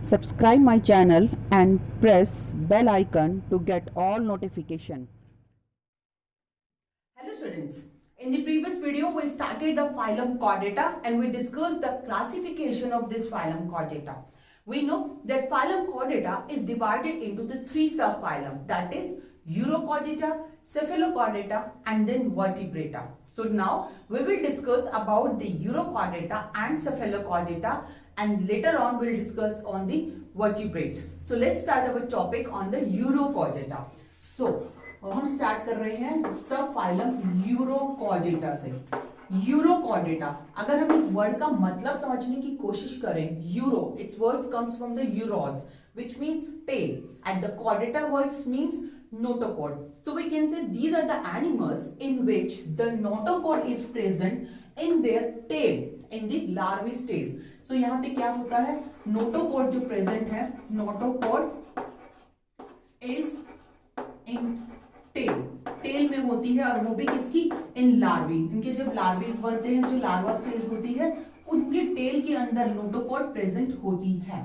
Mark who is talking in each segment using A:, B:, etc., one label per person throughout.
A: Subscribe my channel and press bell icon to get all notification.
B: Hello students, in the previous video we started the phylum Chordata and we discussed the classification of this phylum Chordata. We know that phylum Chordata is divided into the three subphylum, that is Urochordata, Cephalochordata and then Vertebrata. So now we will discuss about the Urochordata and Cephalochordata and later on we will discuss on the vertebrates. So let's start our topic on the Urochordata. So हम start कर रहे हैं सब phylum urochordata से। Urochordata, अगर हम इस word का मतलब समझने की कोशिश करें, uro its words comes from the uros which means tail and the chordata words means notochord. So we can say these are the animals in which the notochord is present in their tail in the larvae stage. So यहाँ पे क्या होता है, notochord जो present है, notochord is in tell में होती है और वो भी किसकी, इन लार्वी, इनके जब लार्वीज बनते हैं, जो लार्वा स्टेज होती है उनके टेल के अंदर नोटोकॉर्ड प्रेजेंट होती है।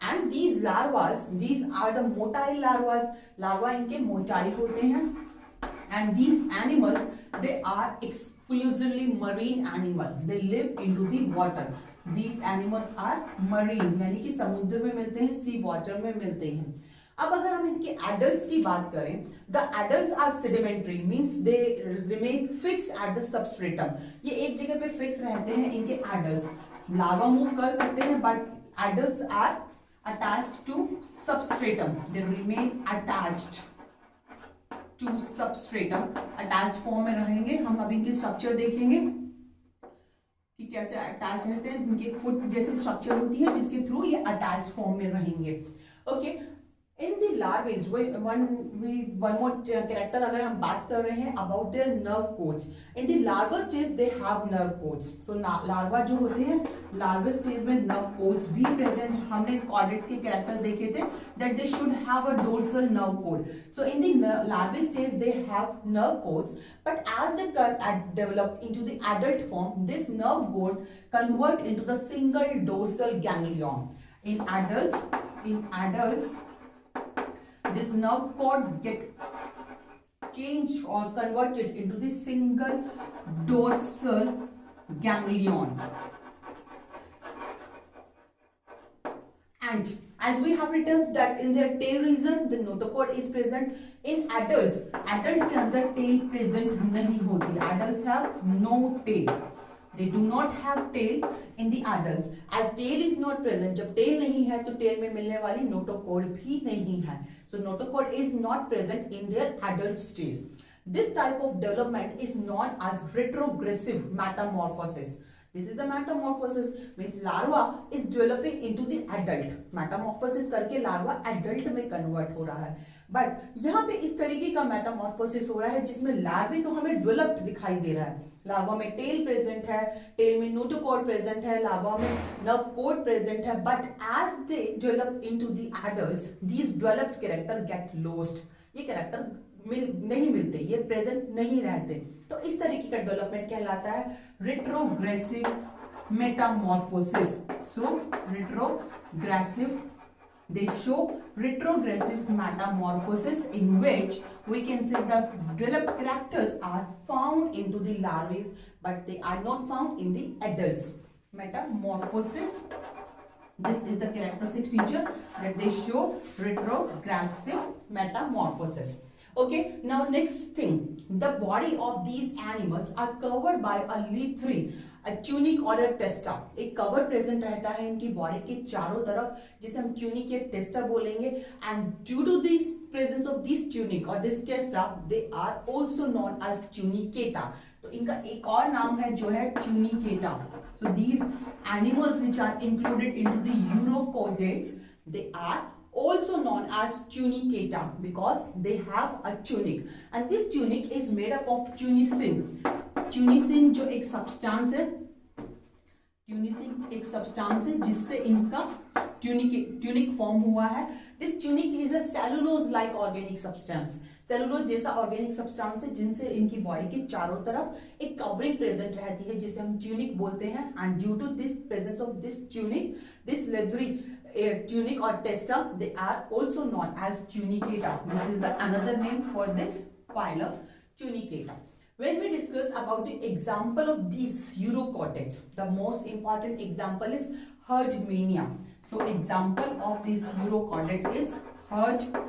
B: And these larvas, these are the motile larvas, larva इनके मोटाइल होते हैं। And these animals they are exclusively marine animal, they live into the water. These animals are marine यानी कि समुद्र में मिलते हैं, सी वाटर में मिलते हैं। अब अगर हम इनके एडल्ट्स की बात करें, the adults are sedimentary means they remain fix at the substratum, ये एक जगह पे फिक्स रहते हैं इनके एडल्ट्स। लार्वा मूव कर सकते हैं but adults are attached to substratum, they remain attached to substratum, attached form में रहेंगे। हम अभी इनके स्ट्रक्चर देखेंगे कि कैसे अटैच रहते हैं, इनके फुट जैसी स्ट्रक्चर होती है जिसके थ्रू ये अटैच्ड फॉर्म में रहेंगे। Okay, in the larvae one more character अगर हम बात कर रहे हैं about their nerve cords, in the larva stage they have nerve cords. तो लार्वा जो होते हैं लार्वा स्टेज में नर्व कोड्स भी प्रेजेंट, हमने कॉर्डेट के कैरेक्टर देखे थे that they should have a dorsal nerve cord. So in the larva stage they have nerve cords but as they develop into the adult form, this nerve cord convert into the single dorsal ganglion. In adults this nerve cord get changed or converted into the single dorsal ganglion. And as we have written that in their tail region the notochord is present. In adults, adult के अंदर tail present नहीं होती, adults have no tail, they do not have tail in the adults. As tail is not present, जब tail नहीं है तो tail में मिलने वाली notochord भी नहीं है, so notochord is not present in their adult stage. This type of development is known as retrogressive metamorphosis. This is the metamorphosis means larva is developing into the adult, metamorphosis करके larva adult में convert हो रहा है। But यहाँ पे इस तरीके का मेटामॉर्फोसिस हो रहा है जिसमें लार्वे तो हमें डेवलप्ड दिखाई दे रहा है, लार्वा में टेल प्रेजेंट है, टेल में नोटोकॉर्ड प्रेजेंट है, लार्वा में नर्व कोड प्रेजेंट है, but as they develop into the adults these developed character get lost, ये कैरेक्टर नहीं मिलते, ये प्रेजेंट नहीं रहते। तो इस तरीके का डेवलपमेंट कहलाता है retrogressive Metamorphosis. So retrogressive, they show retrogressive metamorphosis in which we can say that developed characters are found into the larvae but they are not found in the adults. Metamorphosis, this is the characteristic feature that they show retrogressive metamorphosis. Okay, now next thing, the body of these animals are covered by a leaf-free, a tunic or a testa. एक cover present रहता है इनकी body के चारों तरफ जिसे हम tunic या टेस्टा बोलेंगे। And due to this presence of this tunic और this testa they are also known as tunicata. तो इनका एक और नाम है जो है ट्यूनिकेटा। So these animals which are included into the urochordates they are also known as tunicata because they have a tunic and this tunic is made up of tunicin. Tunicin जो एक सब्सटेंस है, ट्यूनिसिन एक सब्सटेंस है जिससे इनका tunic form हुआ है। This tunic is a cellulose like organic substance, cellulose जैसा ऑर्गेनिक सब्सटेंस है जिनसे इनकी बॉडी के चारों तरफ एक कवरिंग प्रेजेंट रहती है जिसे हम ट्यूनिक बोलते हैं। And due to this presence of this tunic, this leathery tunic or testa, they are also known as tunicata. This is the another name for this phylum, tunicata. When we discuss about the example of these urochordates, the most important example is Herdmania. So example of this urochordate is Herdmania.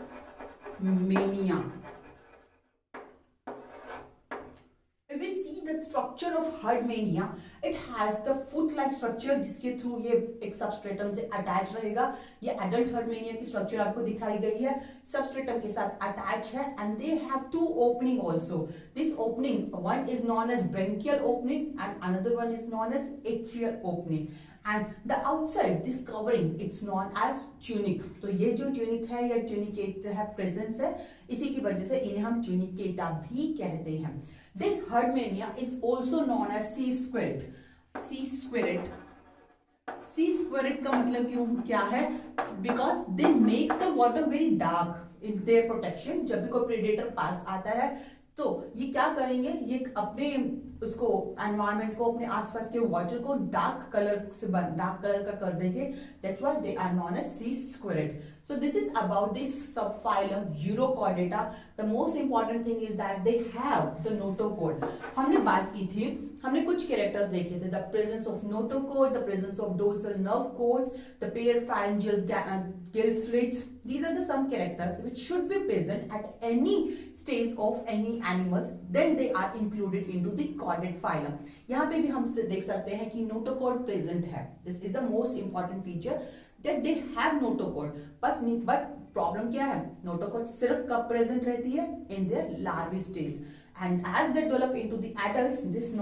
B: If we see the structure of Herdmania, it has the foot-like structure जिसके through ये एक substratum से attach रहेगा. ये adult हर्डमेनिया की structure आपको दिखाई गई है, सबस्ट्रेटम के साथ अटैच है, and they have two opening also. This opening, one is known as branchial opening and another one is known as atrial opening. And the outside this covering, it's known as tunic. तो ये जो tunic है या tunicate है presence है, इसी की वजह से इन्हें हम tunicata भी कहते हैं. This Herdmania is also known as sea squirret. Sea squirret. Sea squirret का मतलब क्यों क्या है? Because they make the water very dark in their protection. जब भी कोई predator पास आता है तो ये क्या करेंगे, ये अपने उसको एनवायरमेंट को, अपने आसपास के वाटर को डार्क कलर का कर देंगे. That's why they are known as sea squirt. So this is about this subphylum Urochordata. The most important thing is that they have the notochord. हमने बात की थी, हमने कुछ characters देखे थे. The presence of notochord, the presence of dorsal nerve cords, the pair pharyngeal gill slits. These are the some characters which should be present at any stage of any animals. Then they are included into the chordate phylum. यहाँ पे भी हम देख सकते हैं कि notochord present है. This is the most important feature. That they have notochord, but problem क्या है, notochord सिर्फ कब present रहती है, in their larvae stage, and as they develop into the adults, this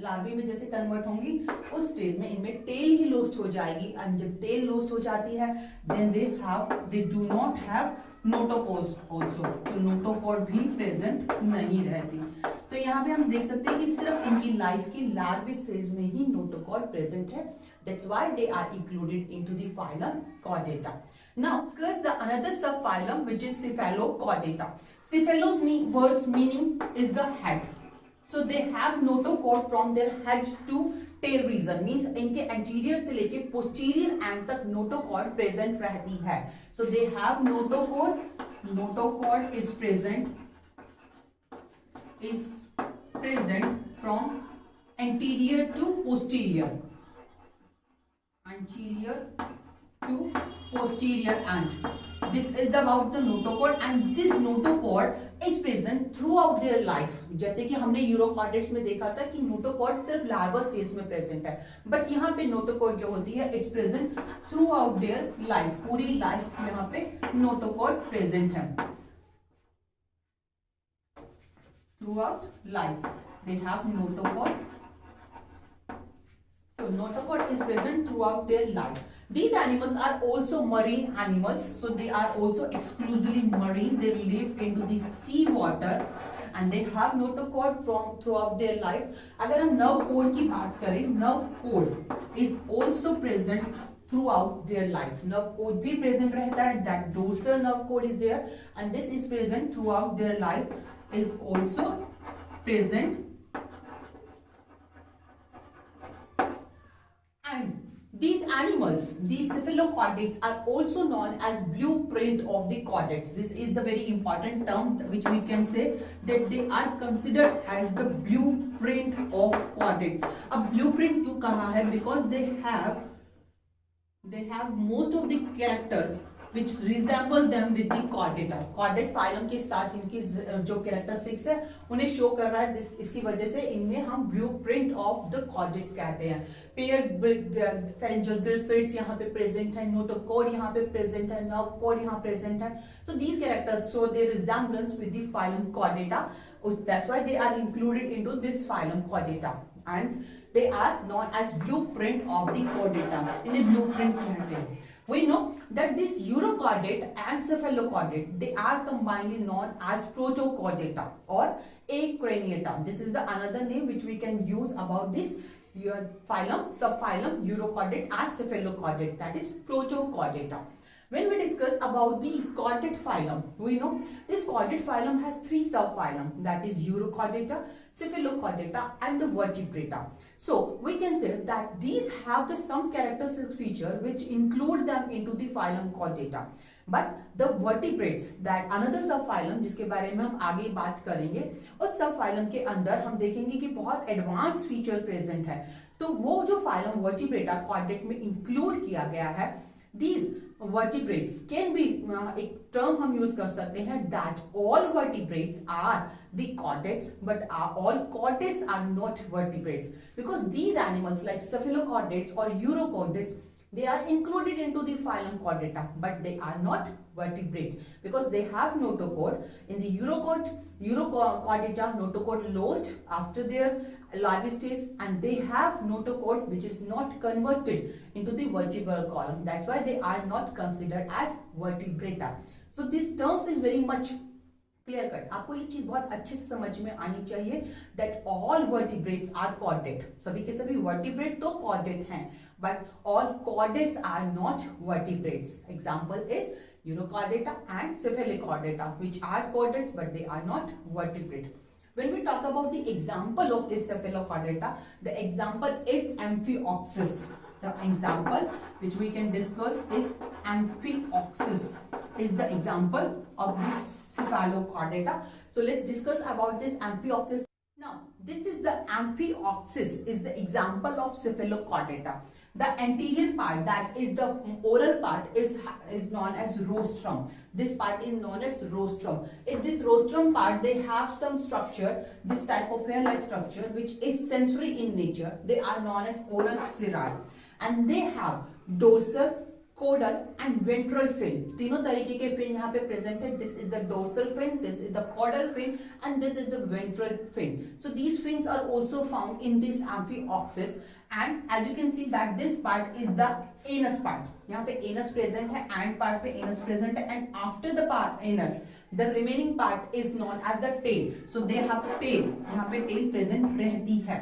B: larvae में जैसे convert होंगी उस stage में इनमें tail ही lost हो जाएगी, and जब tail lost हो जाती है then they do not have notochords also. तो notochord भी present नहीं रहती. तो यहाँ पे हम देख सकते हैं कि सिर्फ इनकी लाइफ की लार्वे स्टेज में ही नोटोकॉर्ड प्रेजेंट है. That's why they are included into the phylum Chordata. Now discuss the another subphylum which is Cephalochordata. Cephalos word's meaning is the head. So they have notochord from their head to tail region, means इनके anterior से लेके posterior end तक notochord present रहती है. So they have notochord. Notochord is present from anterior to posterior. Anterior to posterior end. This is about the notochord, and this notochord is present throughout their life. जैसे कि हमने urochordates में देखा था कि notochord सिर्फ लार्वा स्टेज में present है, बट यहाँ पे नोटोकॉर्ड जो होती है it's present through out their life. पूरी लाइफ यहाँ पे नोटोकॉर्ड प्रेजेंट है. Throughout life they have notochord. So notochord is present throughout their life. These animals are also marine animals, so they are also exclusively marine. They live into the sea water and they have notochord from throughout their life. अगर हम nerve cord की बात करें, nerve cord is also present throughout their life. Nerve cord भी present रहता है. That dorsal nerve cord is there, and this is present throughout their life. Is also present, and these animals, these cephalochordates, are also known as blueprint of the chordates. This is the very important term which we can say that they are considered as the blueprint of chordates. अब blueprint क्यों कहा है? Because they have most of the characters which resemble them with the chordata. Chordate phylum के साथ इनकी जो characteristics है उन्हें show कर रहा है. इसकी वजह से इनमें हम blueprint of the chordates कहते हैं. Paired pharyngeal gill slits यहाँ पे present है, notochord यहाँ पे present है, nerve cord यहाँ present है. So these characters show their resemblance with the phylum Chordata. That's why they are included into this phylum Chordata, and they are known as blueprint of the chordata. इन्हें blueprint कहते हैं. We know that this urochordate and cephalochordate, they are combinedly known as protochordata or acraniata. This is the another name which we can use about this subphylum urochordate and cephalochordate, that is protochordata. When we discuss about these chordate phylum, we know this chordate phylum has three subphylum, that is Urochordata, Cephalochordata and the Vertebrata. So we can say that these have the some characteristic feature which include them into the phylum Chordata. But the vertebrates, that another सब phylum जिसके बारे में हम आगे बात करेंगे, उस सब phylum के अंदर हम देखेंगे कि बहुत एडवांस फीचर प्रेजेंट है. तो वो जो phylum Vertebrata chordate में इंक्लूड किया गया है, these vertebrates can be एक टर्म हम यूज कर सकते हैं that all vertebrates are the chordates, but all chordates are not vertebrates, because these animals like cephalochordates or urochordates, they are included into the phylum Chordata, but they are not vertebrate because they have notochord. In the Urochordata, notochord lost after their larvae stage, and they have notochord which is not converted into the vertebral column. That's why they are not considered as vertebrata. So this terms is very much clear cut. आपको ये चीज बहुत अच्छे से समझ में आनी चाहिए that all vertebrates are chordate. सभी के सभी वर्टिब्रेट तो कॉर्डेट हैं, but all chordates are not vertebrates. Example is urochordata and cephalochordata, which are chordates but they are not vertebrate. When we talk about the example of this cephalochordata, the example is Amphioxus. The example which we can discuss is Amphioxus is the example of this cephalochordata. So let's discuss about this Amphioxus. Now this is the Amphioxus is the example of cephalochordata. The anterior part, that is the oral part, is known as rostrum. This part is known as rostrum. In this rostrum part, they have some structure, this type of hair-like structure, which is sensory in nature. They are known as oral cirri, and they have dorsal, caudal and ventral fin. तीनों तरीके के fin यहाँ पे present है. This is the dorsal fin, this is the caudal fin, and this is the ventral fin. So these fins are also found in this Amphioxus. And as you can see that this part is the anus part. यहाँ पे anus present है, and part पे anus present है, and after the part anus, the remaining part is known as the tail. So they have tail. यहाँ पे tail present रहती है.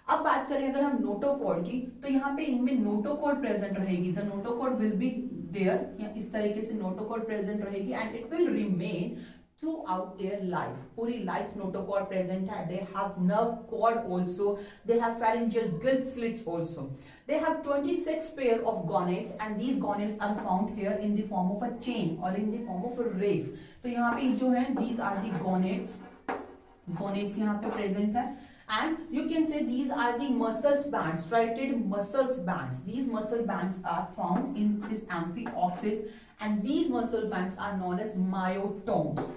B: अब बात करें अगर हम नोटोकॉर्ड की, तो यहाँ पे इनमें नोटोकॉर्ड प्रेजेंट रहेगी. The notochord will be there. इस तरीके से नोटोकॉर्ड प्रेजेंट रहेगी and it will remain throughout their life. पूरी life notochord present है. They have nerve cord also. They have pharyngeal gill slits also. They have 26 pair of gonads, and these gonads are found here in the form of a chain or in the form of a race. तो यहाँ पे जो है these are the gonads. Gonads यहाँ पे present है. And you can say these are the muscles bands, striated muscles bands. These muscle bands are found in this Amphioxus, and these muscle bands are known as myotomes.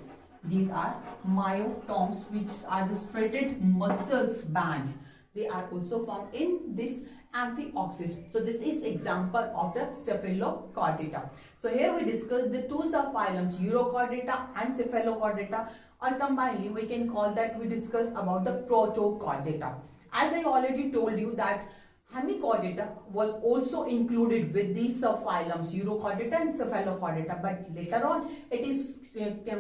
B: These are myotomes, which are the striated muscles band. They are also found in this Amphioxus. So this is example of the Cephalochordata. So here we discussed the two subphylums, Urochordata and Cephalochordata, or combinedly we can call that we discuss about the Protochordata. As I already told you that Hemichordata was also included with these subphylums Urochordata and Cephalochordata, but later on it is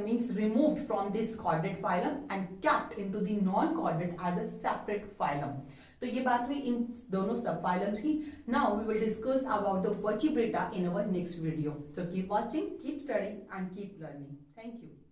B: means removed from this chordate phylum and kept into the non-chordate as a separate phylum. तो ये बात हुई इन दोनों subphylums की. Now we will discuss about the Vertebrata in our next video. So keep watching, keep studying and keep learning. Thank you.